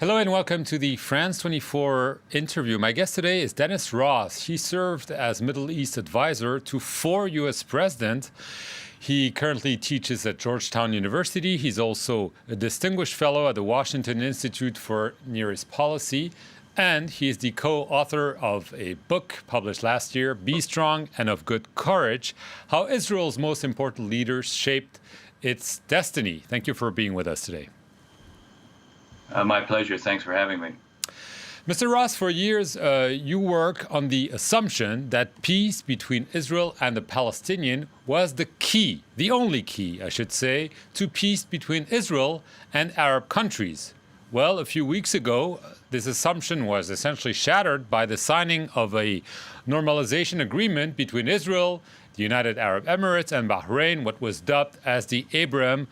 Hello and welcome to the France 24 interview. My guest today is Dennis Ross. He served as Middle East advisor to 4 U.S. presidents. He currently teaches at Georgetown University. He's also a distinguished fellow at the Washington Institute for Near East Policy. And he is the co-author of a book published last year, Be Strong and of Good Courage, How Israel's Most Important Leaders Shaped Its Destiny. Thank you for being with us today. My pleasure. Thanks for having me. Mr. Ross, for years, you work on the assumption that peace between Israel and the Palestinians was the key, the only key, I should say, to peace between Israel and Arab countries. Well, a few weeks ago, this assumption was essentially shattered by the signing of a normalization agreement between Israel, the United Arab Emirates, and Bahrain, what was dubbed as the Abraham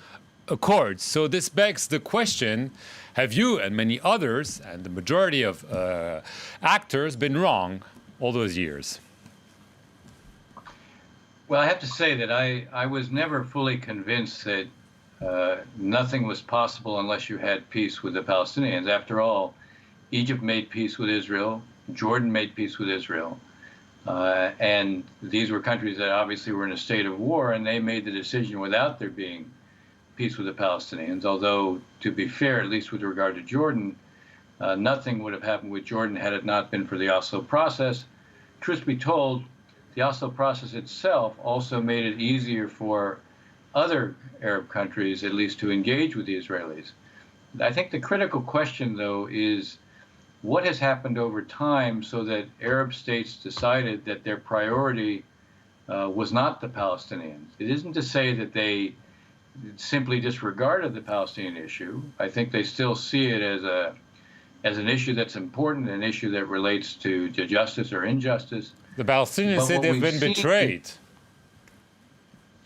Accords. So this begs the question, have you and many others, and the majority of actors, been wrong all those years? Well, I have to say that I was never fully convinced that nothing was possible unless you had peace with the Palestinians. After all, Egypt made peace with Israel, Jordan made peace with Israel, and these were countries that obviously were in a state of war, and they made the decision without there being peace with the Palestinians, although, to be fair, at least with regard to Jordan, nothing would have happened with Jordan had it not been for the Oslo process. Truth be told, the Oslo process itself also made it easier for other Arab countries, at least, to engage with the Israelis. I think the critical question, though, is what has happened over time so that Arab states decided that their priority was not the Palestinians. It isn't to say that they simply disregarded the Palestinian issue. I think they still see it as an issue that's important, an issue that relates to justice or injustice. The Palestinians say they've been betrayed.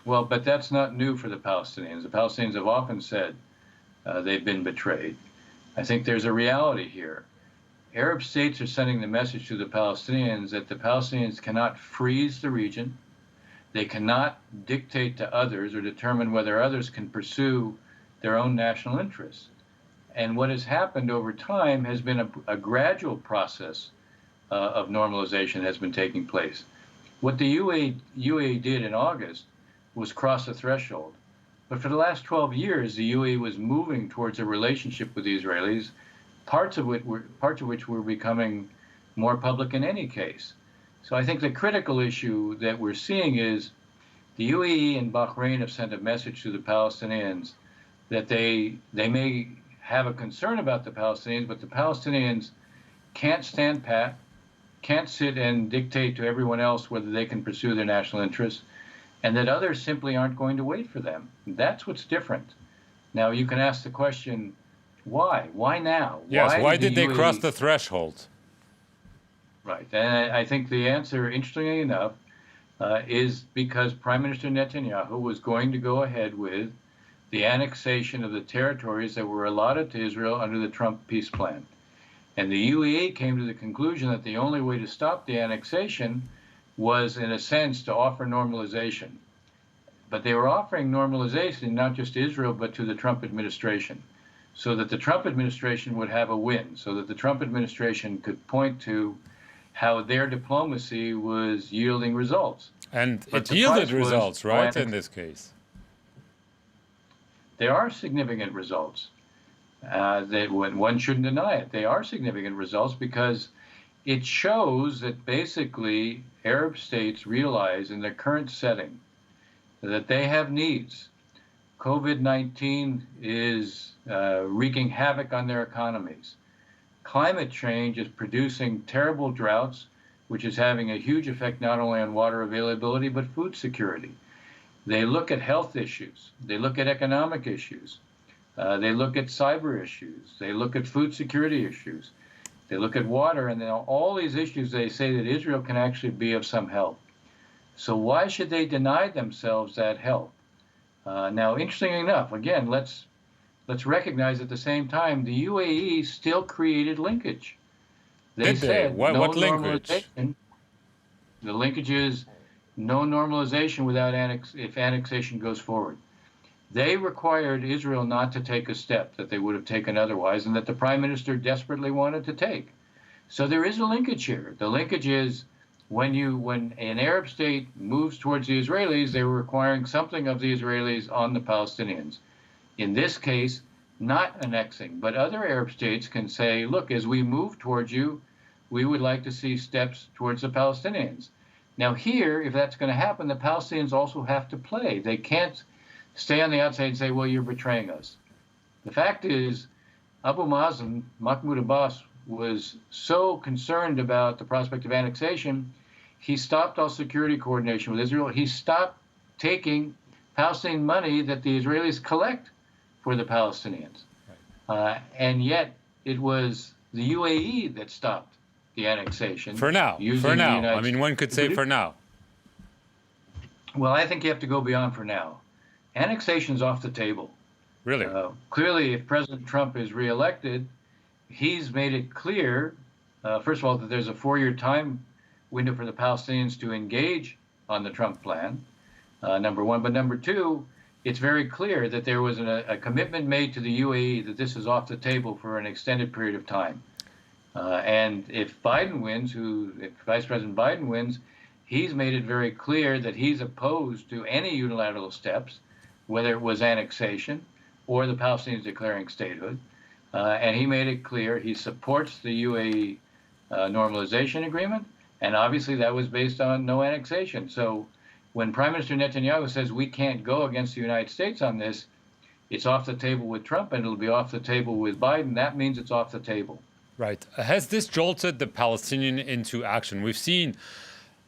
Well, but that's not new for the Palestinians. The Palestinians have often said they've been betrayed. I think there's a reality here. Arab states are sending the message to the Palestinians that the Palestinians cannot freeze the region. They cannot dictate to others or determine whether others can pursue their own national interests. And what has happened over time has been a gradual process of normalization has been taking place. What the UAE did in August was cross a threshold. But for the last 12 years, the UAE was moving towards a relationship with the Israelis, parts of which were becoming more public in any case. So I think the critical issue that we're seeing is the UAE and Bahrain have sent a message to the Palestinians that they may have a concern about the Palestinians, but the Palestinians can't stand pat, can't sit and dictate to everyone else whether they can pursue their national interests, and that others simply aren't going to wait for them. That's what's different. Now, you can ask the question, why? Why now? Yes, why did they cross the threshold? Right, and I think the answer, interestingly enough, is because Prime Minister Netanyahu was going to go ahead with the annexation of the territories that were allotted to Israel under the Trump peace plan. And the UAE came to the conclusion that the only way to stop the annexation was, in a sense, to offer normalization. But they were offering normalization not just to Israel, but to the Trump administration, so that the Trump administration would have a win, so that the Trump administration could point to how their diplomacy was yielding results. And it yielded results, right, in this case? There are significant results. One shouldn't deny it. They are significant results because it shows that basically Arab states realize in their current setting that they have needs. COVID-19 is wreaking havoc on their economies. Climate change is producing terrible droughts, which is having a huge effect not only on water availability, but food security. They look at health issues. They look at economic issues. They look at cyber issues. They look at food security issues. They look at water, and then all these issues, they say that Israel can actually be of some help. So why should they deny themselves that help? Now, interestingly enough, again, let's recognize at the same time, the UAE still created linkage. They said what linkage? The linkage is no normalization without if annexation goes forward. They required Israel not to take a step that they would have taken otherwise and that the prime minister desperately wanted to take. So there is a linkage here. The linkage is when an Arab state moves towards the Israelis, they were requiring something of the Israelis on the Palestinians. In this case, not annexing, but other Arab states can say, look, as we move towards you, we would like to see steps towards the Palestinians. Now here, if that's going to happen, the Palestinians also have to play. They can't stay on the outside and say, well, you're betraying us. The fact is, Abu Mazen, Mahmoud Abbas, was so concerned about the prospect of annexation, he stopped all security coordination with Israel. He stopped taking Palestinian money that the Israelis collect for the Palestinians. And yet it was the UAE that stopped the annexation. For now. For now. I mean, one could say for now. Well, I think you have to go beyond for now. Annexation's off the table. Really? Clearly, if President Trump is reelected, he's made it clear, first of all, that there's a 4-year time window for the Palestinians to engage on the Trump plan, number one. But number two, it's very clear that there was a commitment made to the UAE that this is off the table for an extended period of time. And if Biden wins, if Vice President Biden wins, he's made it very clear that he's opposed to any unilateral steps, whether it was annexation or the Palestinians declaring statehood. And he made it clear he supports the UAE normalization agreement, and obviously that was based on no annexation. So when Prime Minister Netanyahu says we can't go against the United States on this, it's off the table with Trump and it'll be off the table with Biden. That means it's off the table. Right. Has this jolted the Palestinian into action? We've seen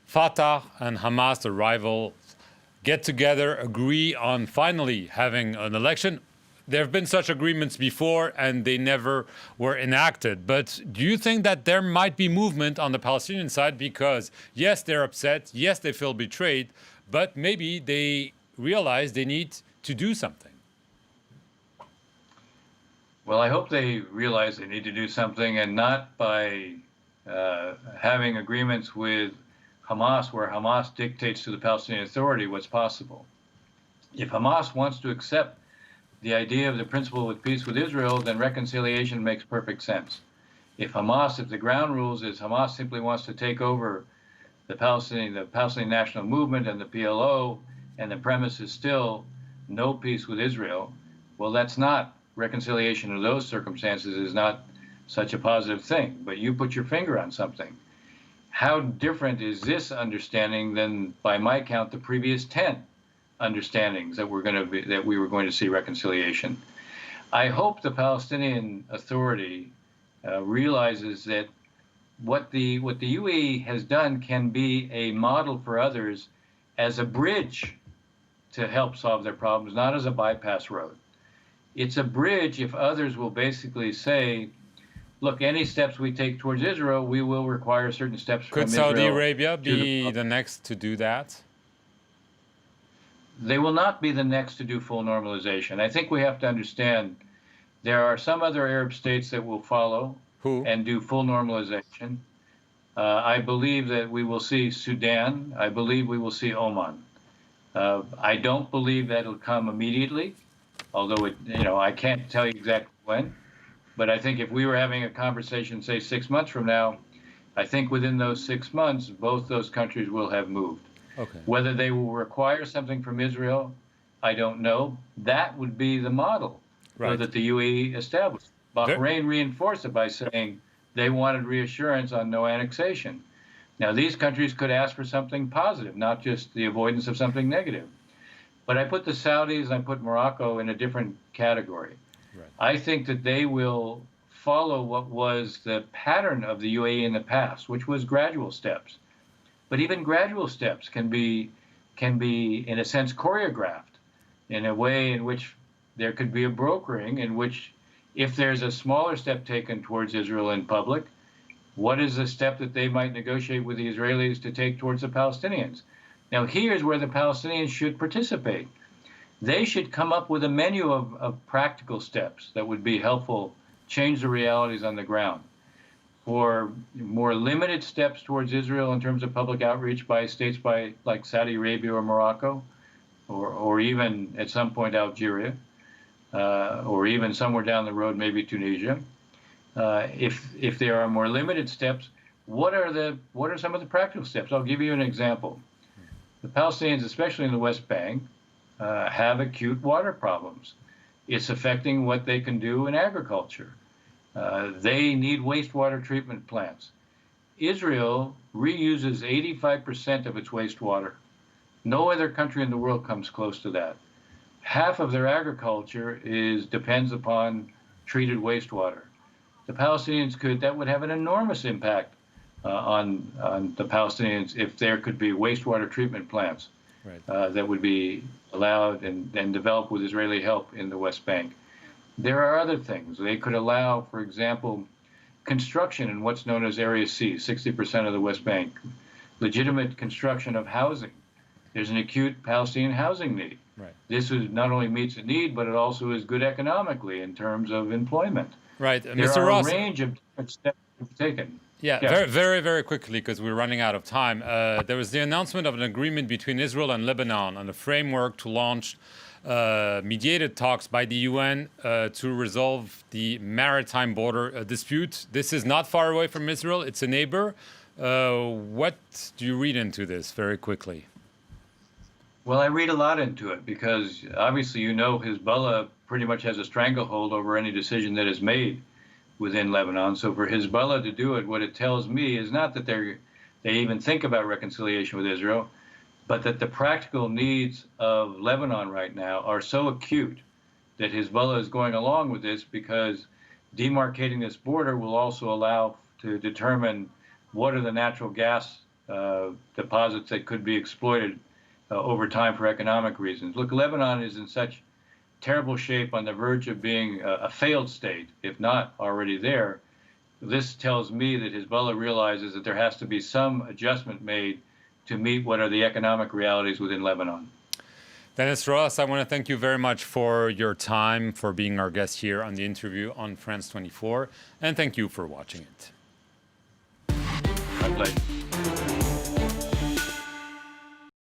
Fatah and Hamas, the rivals, get together, agree on finally having an election. There have been such agreements before, and they never were enacted. But do you think that there might be movement on the Palestinian side? Because, yes, they're upset. Yes, they feel betrayed. But maybe they realize they need to do something. Well, I hope they realize they need to do something, and not by having agreements with Hamas, where Hamas dictates to the Palestinian Authority what's possible. If Hamas wants to accept the idea of the principle with peace with Israel, then reconciliation makes perfect sense. If the ground rules is Hamas simply wants to take over the Palestinian National Movement and the PLO, and the premise is still no peace with Israel, well, that's not reconciliation in those circumstances is not such a positive thing. But you put your finger on something. How different is this understanding than, by my count, the previous 10 understandings that we were going to see reconciliation? I hope the Palestinian Authority realizes that what the UAE has done can be a model for others as a bridge to help solve their problems, not as a bypass road. It's a bridge if others will basically say, look, any steps we take towards Israel, we will require certain steps from Israel. Could Saudi Arabia be the next to do that? They will not be the next to do full normalization. I think we have to understand there are some other Arab states that will follow and do full normalization. I believe that we will see Sudan. I believe we will see Oman. I don't believe that it'll come immediately, although I can't tell you exactly when. But I think if we were having a conversation, say 6 months from now, I think within those 6 months, both those countries will have moved. Okay. Whether they will require something from Israel, I don't know. That would be the model that the UAE established. Bahrain reinforced it by saying they wanted reassurance on no annexation. Now, these countries could ask for something positive, not just the avoidance of something negative. But I put the Saudis and I put Morocco in a different category. Right. I think that they will follow what was the pattern of the UAE in the past, which was gradual steps. But even gradual steps can be, in a sense, choreographed in a way in which there could be a brokering in which, if there's a smaller step taken towards Israel in public, what is the step that they might negotiate with the Israelis to take towards the Palestinians? Now, here's where the Palestinians should participate. They should come up with a menu of practical steps that would be helpful, change the realities on the ground. For more limited steps towards Israel in terms of public outreach by states like Saudi Arabia or Morocco, or even at some point Algeria, or even somewhere down the road, maybe Tunisia. If there are more limited steps, what are some of the practical steps? I'll give you an example. The Palestinians, especially in the West Bank, have acute water problems. It's affecting what they can do in agriculture. They need wastewater treatment plants. Israel reuses 85% of its wastewater. No other country in the world comes close to that. Half of their agriculture depends upon treated wastewater. The Palestinians that would have an enormous impact on the Palestinians if there could be wastewater treatment plants that would be allowed and developed with Israeli help in the West Bank. There are other things. They could allow, for example, construction in what's known as Area C, 60% of the West Bank, legitimate construction of housing. There's an acute Palestinian housing need. Right. This not only meets a need, but it also is good economically in terms of employment. Right. There Mr. are Ross, a range of different steps to be taken. yeah, very, very, very quickly, because we're running out of time. There was the announcement of an agreement between Israel and Lebanon on a framework to launch mediated talks by the UN to resolve the maritime border dispute. This is not far away from Israel. It's a neighbor. What do you read into this very quickly? Well, I read a lot into it because obviously, Hezbollah pretty much has a stranglehold over any decision that is made within Lebanon. So for Hezbollah to do it, what it tells me is not that they even think about reconciliation with Israel, but that the practical needs of Lebanon right now are so acute that Hezbollah is going along with this because demarcating this border will also allow to determine what are the natural gas deposits that could be exploited over time for economic reasons. Look, Lebanon is in such terrible shape, on the verge of being a failed state, if not already there. This tells me that Hezbollah realizes that there has to be some adjustment made to meet what are the economic realities within Lebanon. Dennis Ross, I want to thank you very much for your time, for being our guest here on the interview on France 24, and thank you for watching it. My pleasure.